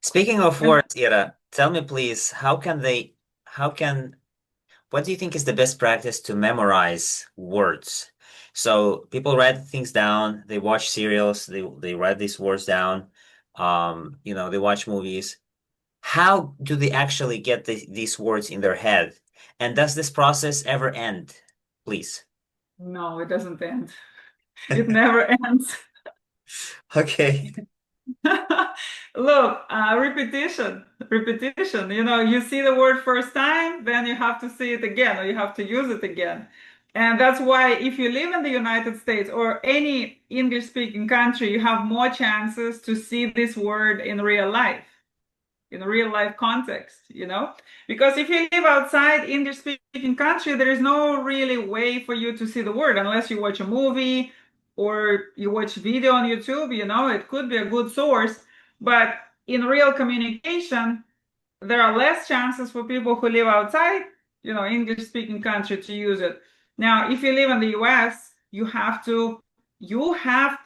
Speaking of And words, Ira, tell me please, how can, what do you think is the best practice to memorize words? So people write things down, they watch serials, they write these words down, they watch movies. How do they actually get these words in their head? And does this process ever end? Please. no, it doesn't end. It never ends. Okay. Look, repetition. You see the word first time, then you have to see it again, or you have to use it again. And that's why if you live in the United States or any English-speaking country, you have more chances to see this word in real life context. Because if you live outside English speaking country, there is no really way for you to see the word unless you watch a movie or you watch video on YouTube. It could be a good source, but in real communication, there are less chances for people who live outside, English speaking country to use it. Now, if you live in the US, you have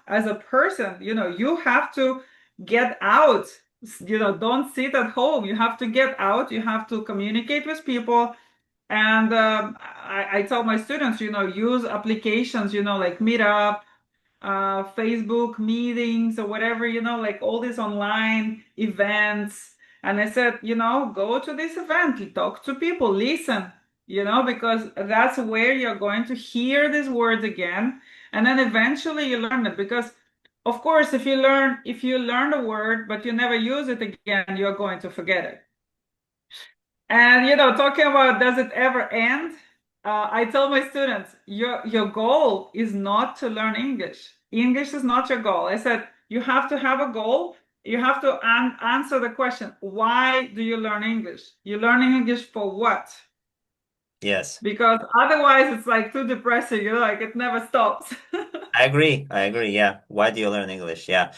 as a person, you have to get out. Don't sit at home. You have to get out. You have to communicate with people. And I tell my students, use applications, like Meetup, Facebook meetings or whatever, like all these online events. And I said, go to this event, talk to people, listen, because that's where you're going to hear these words again. And then eventually you learn it. Because of course, if you learn a word, but you never use it again, you're going to forget it. And talking about does it ever end? I tell my students, your goal is not to learn English. English is not your goal. I said you have to have a goal. You have to answer the question, why do you learn English? You're learning English for what? Yes. Because otherwise it's like too depressing, like it never stops. I agree. I agree. Yeah. Why do you learn English? Yeah.